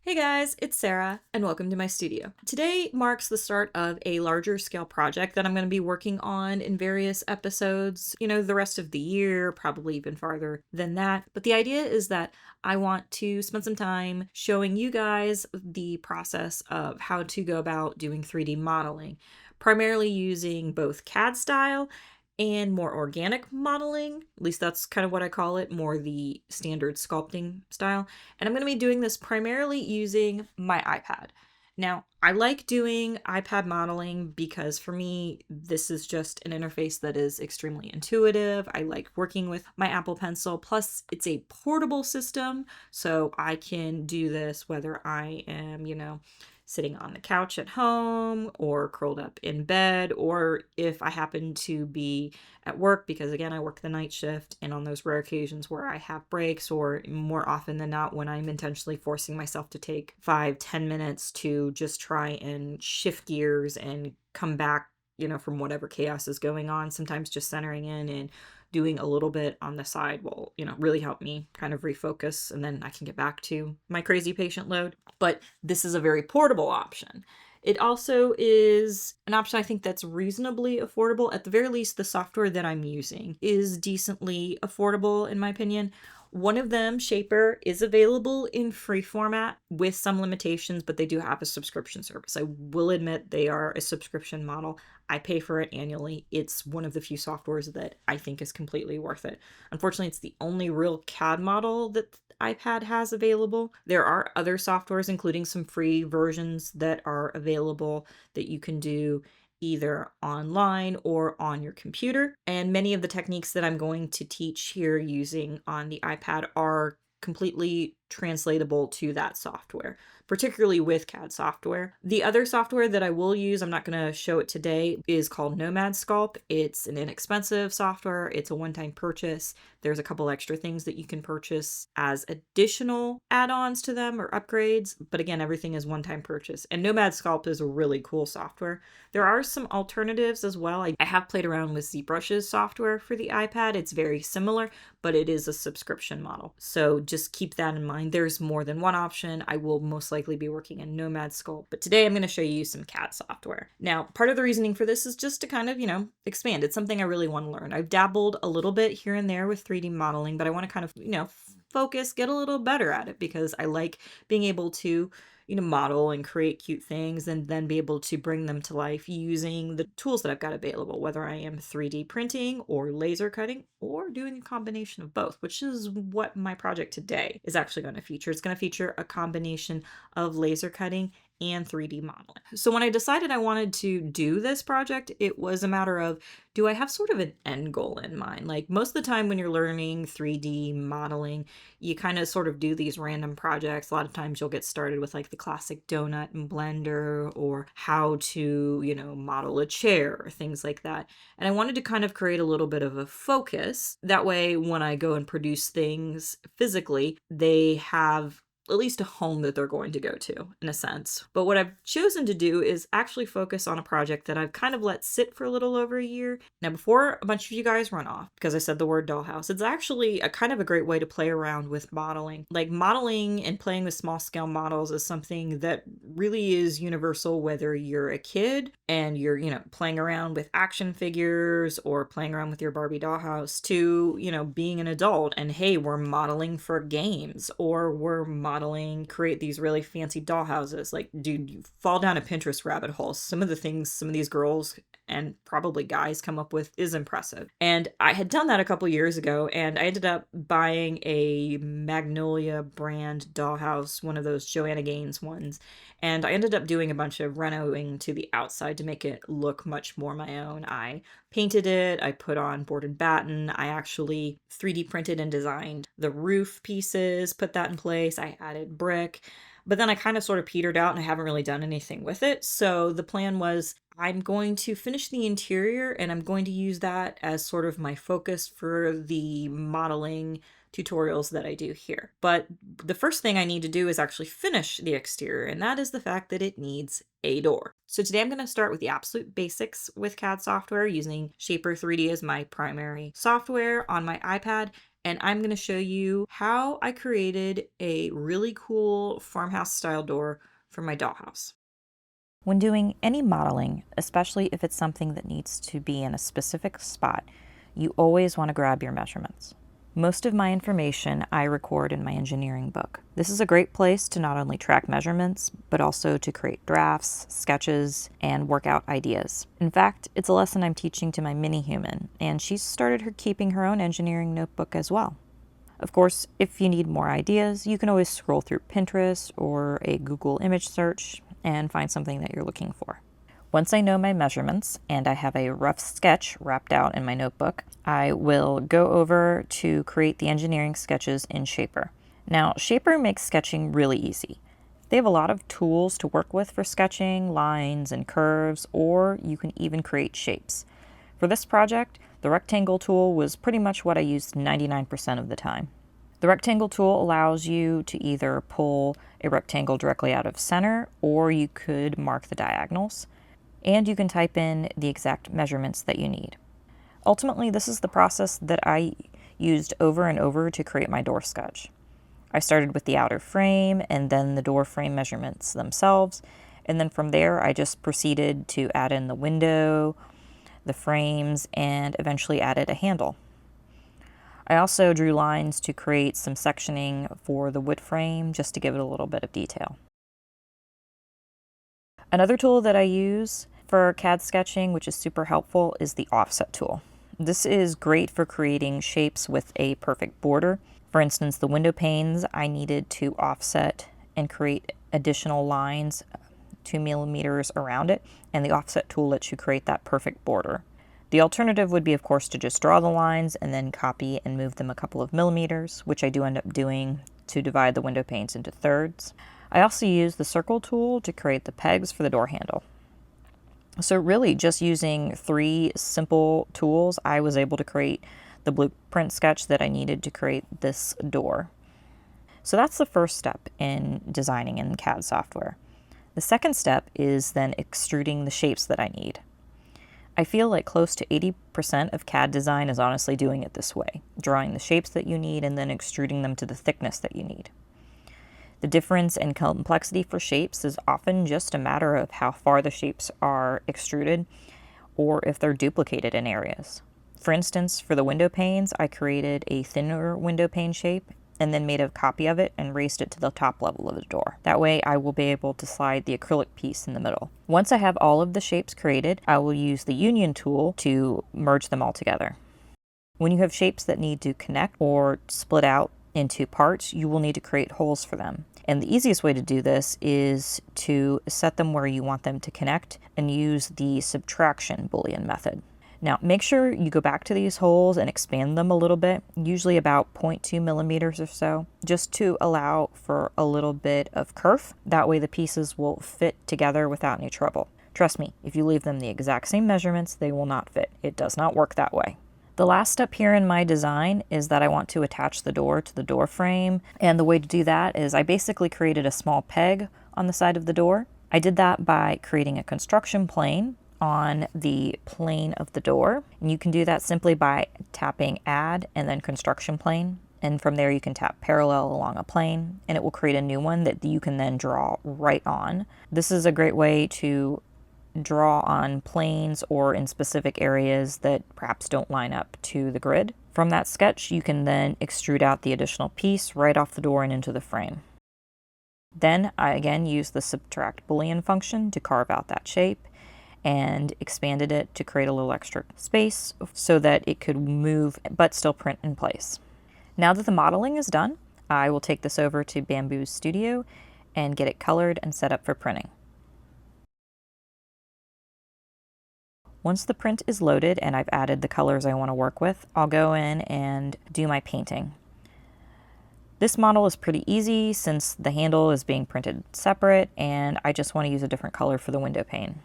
Hey guys, it's Sarah, and welcome to my studio. Today marks the start of a larger scale project that I'm going to be working on in various episodes, the rest of the year, probably even farther than that. But the idea is that I want to spend some time showing you guys the process of how to go about doing 3D modeling, primarily using both CAD style and more organic modeling. At least that's kind of what I call it, more the standard sculpting style. And I'm going to be doing this primarily using my iPad. Now, I like doing iPad modeling because for me, this is just an interface that is extremely intuitive. I like working with my Apple Pencil. Plus, it's a portable system, so I can do this whether I am, sitting on the couch at home or curled up in bed, or if I happen to be at work, because again, I work the night shift, and on those rare occasions where I have breaks, or more often than not, when I'm intentionally forcing myself to take 5-10 minutes to just try and shift gears and come back, from whatever chaos is going on, sometimes just centering in and doing a little bit on the side will, really help me kind of refocus, and then I can get back to my crazy patient load. But this is a very portable option. It also is an option I think that's reasonably affordable. At the very least, the software that I'm using is decently affordable, in my opinion. One of them, Shapr, is available in free format with some limitations, but they do have a subscription service. I will admit they are a subscription model. I pay for it annually. It's one of the few softwares that I think is completely worth it. Unfortunately, it's the only real CAD model that iPad has available. There are other softwares, including some free versions that are available that you can do either online or on your computer. And many of the techniques that I'm going to teach here using on the iPad are completely translatable to that software, particularly with CAD software. The other software that I will use, I'm not going to show it today, is called Nomad Sculpt. It's an inexpensive software. It's a one-time purchase. There's a couple extra things that you can purchase as additional add-ons to them or upgrades, but again, everything is one-time purchase. And Nomad Sculpt is a really cool software. There are some alternatives as well. I have played around with ZBrush's software for the iPad. It's very similar, but it is a subscription model. So just keep that in mind. There's more than one option. I will most likely be working in Nomad Sculpt, but today I'm going to show you some CAD software. Now, part of the reasoning for this is just to kind of, expand. It's something I really want to learn. I've dabbled a little bit here and there with 3D modeling, but I want to kind of, focus, get a little better at it because I like being able to model and create cute things and then be able to bring them to life using the tools that I've got available, whether I am 3D printing or laser cutting or doing a combination of both, which is what my project today is actually going to feature. It's going to feature a combination of laser cutting and 3D modeling. So when I decided I wanted to do this project, it was a matter of, do I have sort of an end goal in mind? Like most of the time when you're learning 3D modeling, you kind of sort of do these random projects. A lot of times you'll get started with like the classic donut and blender or how to, model a chair or things like that. And I wanted to kind of create a little bit of a focus. That way, when I go and produce things physically, they have at least a home that they're going to go to, in a sense. But what I've chosen to do is actually focus on a project that I've kind of let sit for a little over a year. Now, before a bunch of you guys run off, because I said the word dollhouse, it's actually a kind of a great way to play around with modeling. Like modeling and playing with small scale models is something that really is universal, whether you're a kid and you're, playing around with action figures or playing around with your Barbie dollhouse to, being an adult and hey, we're modeling for games or we're create these really fancy dollhouses. Like, dude, you fall down a Pinterest rabbit hole. Some of the things some of these girls and probably guys come up with is impressive. And I had done that a couple years ago, and I ended up buying a Magnolia brand dollhouse, one of those Joanna Gaines ones. And I ended up doing a bunch of renoing to the outside to make it look much more my own. I painted it, I put on board and batten, I actually 3D printed and designed the roof pieces, put that in place, I added brick, but then I kind of sort of petered out and I haven't really done anything with it. So the plan was I'm going to finish the interior and I'm going to use that as sort of my focus for the modeling tutorials that I do here. But the first thing I need to do is actually finish the exterior, and that is the fact that it needs a door. So today I'm going to start with the absolute basics with CAD software using Shapr3D as my primary software on my iPad. and I'm going to show you how I created a really cool farmhouse style door for my dollhouse. When doing any modeling, especially if it's something that needs to be in a specific spot, you always want to grab your measurements. Most of my information I record in my engineering book. This is a great place to not only track measurements, but also to create drafts, sketches, and work out ideas. In fact, it's a lesson I'm teaching to my mini-human, and she's started keeping her own engineering notebook as well. Of course, if you need more ideas, you can always scroll through Pinterest or a Google image search and find something that you're looking for. Once I know my measurements and I have a rough sketch wrapped out in my notebook, I will go over to create the engineering sketches in Shapr. Now, Shapr makes sketching really easy. They have a lot of tools to work with for sketching, lines and curves, or you can even create shapes. For this project, the rectangle tool was pretty much what I used 99% of the time. The rectangle tool allows you to either pull a rectangle directly out of center, or you could mark the diagonals, and you can type in the exact measurements that you need. Ultimately, this is the process that I used over and over to create my door sketch. I started with the outer frame and then the door frame measurements themselves, and then from there I just proceeded to add in the window, the frames, and eventually added a handle. I also drew lines to create some sectioning for the wood frame just to give it a little bit of detail. Another tool that I use for CAD sketching, which is super helpful, is the offset tool. This is great for creating shapes with a perfect border. For instance, the window panes, I needed to offset and create additional lines 2 millimeters around it, and the offset tool lets you create that perfect border. The alternative would be, of course, to just draw the lines and then copy and move them a couple of millimeters, which I do end up doing to divide the window panes into thirds. I also use the circle tool to create the pegs for the door handle. So really, just using 3 simple tools, I was able to create the blueprint sketch that I needed to create this door. So that's the first step in designing in CAD software. The second step is then extruding the shapes that I need. I feel like close to 80% of CAD design is honestly doing it this way, drawing the shapes that you need and then extruding them to the thickness that you need. The difference in complexity for shapes is often just a matter of how far the shapes are extruded or if they're duplicated in areas. For instance, for the window panes, I created a thinner window pane shape and then made a copy of it and raised it to the top level of the door. That way I will be able to slide the acrylic piece in the middle. Once I have all of the shapes created, I will use the union tool to merge them all together. When you have shapes that need to connect or split out into parts, you will need to create holes for them. And the easiest way to do this is to set them where you want them to connect and use the subtraction Boolean method. Now, make sure you go back to these holes and expand them a little bit, usually about 0.2 millimeters or so, just to allow for a little bit of kerf. That way the pieces will fit together without any trouble. Trust me, if you leave them the exact same measurements, they will not fit. It does not work that way. The last step here in my design is that I want to attach the door to the door frame, and the way to do that is I basically created a small peg on the side of the door. I did that by creating a construction plane on the plane of the door, and you can do that simply by tapping add and then construction plane, and from there you can tap parallel along a plane and it will create a new one that you can then draw right on. This is a great way to draw on planes or in specific areas that perhaps don't line up to the grid. From that sketch you can then extrude out the additional piece right off the door and into the frame. Then I again used the subtract Boolean function to carve out that shape and expanded it to create a little extra space so that it could move but still print in place. Now that the modeling is done, I will take this over to Bambu Studio and get it colored and set up for printing. Once the print is loaded and I've added the colors I want to work with, I'll go in and do my painting. This model is pretty easy since the handle is being printed separate and I just want to use a different color for the window pane.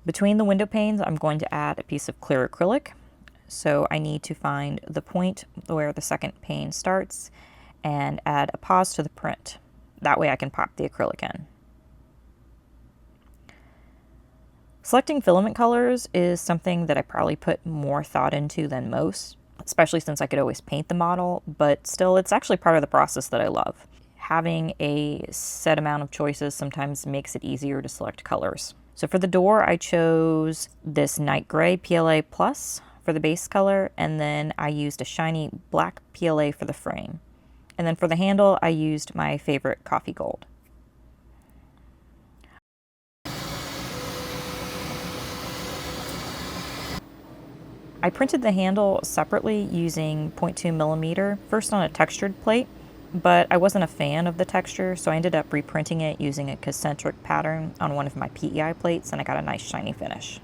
Between the window panes, I'm going to add a piece of clear acrylic. So I need to find the point where the second pane starts and add a pause to the print. That way I can pop the acrylic in. Selecting filament colors is something that I probably put more thought into than most. especially since I could always paint the model, but still, it's actually part of the process that I love. Having a set amount of choices sometimes makes it easier to select colors. So for the door, I chose this night gray PLA Plus for the base color, and then I used a shiny black PLA for the frame. And then for the handle, I used my favorite coffee gold. I printed the handle separately using 0.2 millimeter, first on a textured plate, but I wasn't a fan of the texture, so I ended up reprinting it using a concentric pattern on one of my PEI plates, and I got a nice shiny finish.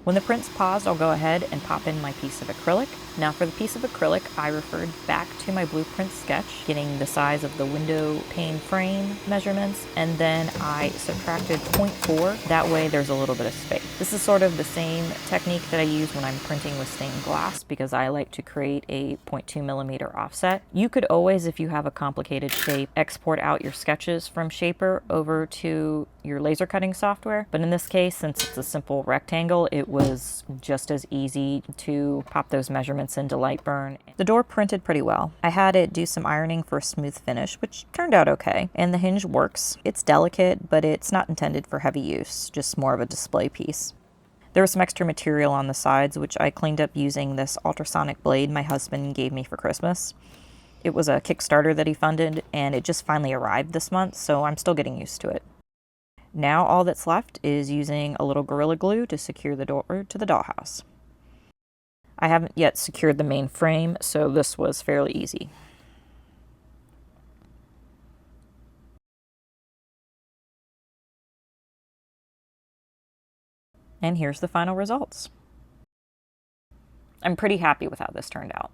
When the print's paused, I'll go ahead and pop in my piece of acrylic. Now for the piece of acrylic, I referred back to my blueprint sketch, getting the size of the window pane frame measurements, and then I subtracted 0.4. That way there's a little bit of space. This is sort of the same technique that I use when I'm printing with stained glass, because I like to create a 0.2 millimeter offset. You could always, if you have a complicated shape, export out your sketches from Shapr over to your laser cutting software. But in this case, since it's a simple rectangle, it was just as easy to pop those measurements into Lightburn. The door printed pretty well. I had it do some ironing for a smooth finish, which turned out okay. And the hinge works. It's delicate, but it's not intended for heavy use, just more of a display piece. There was some extra material on the sides, which I cleaned up using this ultrasonic blade my husband gave me for Christmas. It was a Kickstarter that he funded, and it just finally arrived this month, so I'm still getting used to it. Now all that's left is using a little Gorilla Glue to secure the door to the dollhouse. I haven't yet secured the main frame, so this was fairly easy. And here's the final results. I'm pretty happy with how this turned out.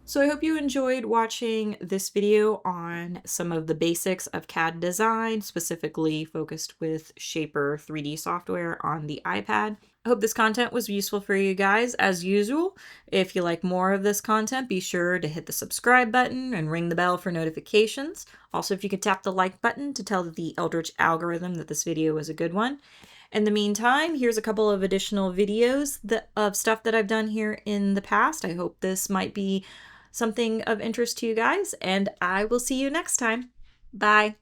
So I hope you enjoyed watching this video on some of the basics of CAD design, specifically focused with Shapr3D software on the iPad. I hope this content was useful for you guys. As usual, if you like more of this content, be sure to hit the subscribe button and ring the bell for notifications. Also, if you could tap the like button to tell the Eldritch algorithm that this video was a good one. In the meantime, here's a couple of additional videos of stuff that I've done here in the past. I hope this might be something of interest to you guys, and I will see you next time. Bye.